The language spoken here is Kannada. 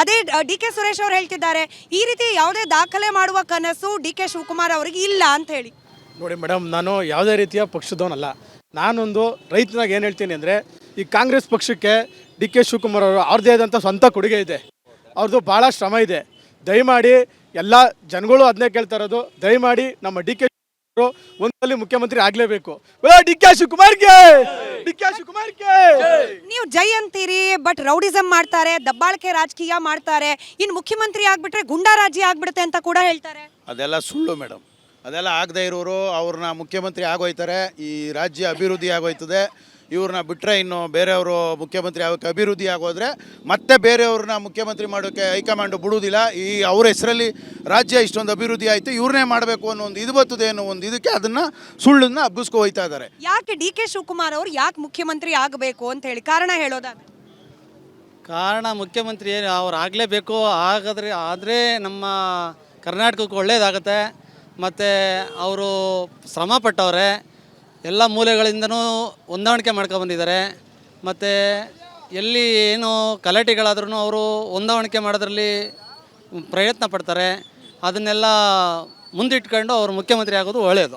ಅದೇ ಡಿ ಕೆ ಸುರೇಶ್ ಅವರು ಹೇಳ್ತಿದ್ದಾರೆ ಈ ರೀತಿ ಯಾವುದೇ ದಾಖಲೆ ಮಾಡುವ ಕನಸು ಡಿ ಕೆ ಶಿವಕುಮಾರ್ ಅವರಿಗೆ ಇಲ್ಲ ಅಂತ ಹೇಳಿ. ನೋಡಿ ಮೇಡಮ್, ನಾನು ಯಾವುದೇ ರೀತಿಯ ಪಕ್ಷದವನಲ್ಲ. ನಾನೊಂದು ರೈತನಾಗ ಏನು ಹೇಳ್ತೀನಿ ಅಂದರೆ, ಈ ಕಾಂಗ್ರೆಸ್ ಪಕ್ಷಕ್ಕೆ ಡಿ ಕೆ ಶಿವಕುಮಾರ್ ಅವರು ಅವ್ರದ್ದೇ ಆದಂಥ ಸ್ವಂತ ಕೊಡುಗೆ ಇದೆ, ಅವ್ರದ್ದು ಭಾಳ ಶ್ರಮ ಇದೆ. ದಯಮಾಡಿ ಎಲ್ಲ ಜನಗಳು ಅದನ್ನೇ ಕೇಳ್ತಾ ಇರೋದು, ದಯಮಾಡಿ ನಮ್ಮ ಡಿ ಕೆ ಒಂದಲ್ಲಿ ಮುಖ್ಯಮಂತ್ರಿ ಆಗಲೇಬೇಕು. ಡಿ ಕೆ ಶಿವಕುಮಾರ್ಗೆ, ಡಿ ಕೆ ಶಿವಕುಮಾರ್ಗೆ. ನೀವು ಜೈ ಅಂತೀರಿ, ಬಟ್ ರೌಡಿಸಂ ಮಾಡ್ತಾರೆ, ದಬ್ಬಾಳಿಕೆ ರಾಜಕೀಯ ಮಾಡ್ತಾರೆ, ಇನ್ನು ಮುಖ್ಯಮಂತ್ರಿ ಆಗ್ಬಿಟ್ರೆ ಗುಂಡಾ ರಾಜ್ಯ ಆಗ್ಬಿಡುತ್ತೆ ಅಂತ ಕೂಡ ಹೇಳ್ತಾರೆ. ಅದೆಲ್ಲ ಸುಳ್ಳು ಮೇಡಮ್. ಅದೆಲ್ಲ ಆಗದೆ ಇರೋರು ಅವ್ರನ್ನ ಮುಖ್ಯಮಂತ್ರಿ ಆಗೋಯ್ತಾರೆ, ಈ ರಾಜ್ಯ ಅಭಿವೃದ್ಧಿ ಆಗೋಯ್ತದೆ. ಇವ್ರನ್ನ ಬಿಟ್ಟರೆ ಇನ್ನು ಬೇರೆಯವರು ಮುಖ್ಯಮಂತ್ರಿ ಆಗೋಕ್ಕೆ ಅಭಿವೃದ್ಧಿ ಆಗೋದ್ರೆ ಮತ್ತೆ ಬೇರೆಯವ್ರನ್ನ ಮುಖ್ಯಮಂತ್ರಿ ಮಾಡೋಕ್ಕೆ ಹೈಕಮಾಂಡು ಬಿಡುವುದಿಲ್ಲ. ಈ ಅವ್ರ ಹೆಸರಲ್ಲಿ ರಾಜ್ಯ ಇಷ್ಟೊಂದು ಅಭಿವೃದ್ಧಿ ಆಯಿತು, ಇವ್ರನ್ನೇ ಮಾಡಬೇಕು ಅನ್ನೋ ಒಂದು ಇದು ಬರ್ತದೆ ಅನ್ನೋ ಒಂದು ಇದಕ್ಕೆ ಅದನ್ನು ಸುಳ್ಳನ್ನು ಹಬ್ಬಿಸ್ಕೊ ಹೋಯ್ತಾ ಇದ್ದಾರೆ. ಯಾಕೆ ಡಿ ಕೆ ಶಿವಕುಮಾರ್ ಅವರು ಯಾಕೆ ಮುಖ್ಯಮಂತ್ರಿ ಆಗಬೇಕು ಅಂತ ಹೇಳಿ ಕಾರಣ ಹೇಳೋದಾದ್ರೆ? ಕಾರಣ ಮುಖ್ಯಮಂತ್ರಿ ಅವ್ರು ಆಗಲೇಬೇಕು. ಆದರೆ ನಮ್ಮ ಕರ್ನಾಟಕಕ್ಕೆ ಒಳ್ಳೆಯದಾಗುತ್ತೆ. ಮತ್ತು ಅವರು ಶ್ರಮ ಪಟ್ಟವ್ರೆ, ಎಲ್ಲ ಮೂಲೆಗಳಿಂದನೂ ಹೊಂದಾಣಿಕೆ ಮಾಡ್ಕೊಬಂದಿದ್ದಾರೆ. ಮತ್ತು ಎಲ್ಲಿ ಏನು ಗಲಾಟೆಗಳಾದ್ರೂ ಅವರು ಹೊಂದಾಣಿಕೆ ಮಾಡೋದ್ರಲ್ಲಿ ಪ್ರಯತ್ನ ಪಡ್ತಾರೆ. ಅದನ್ನೆಲ್ಲ ಮುಂದಿಟ್ಕೊಂಡು ಅವರು ಮುಖ್ಯಮಂತ್ರಿ ಆಗೋದು ಒಳ್ಳೆಯದು.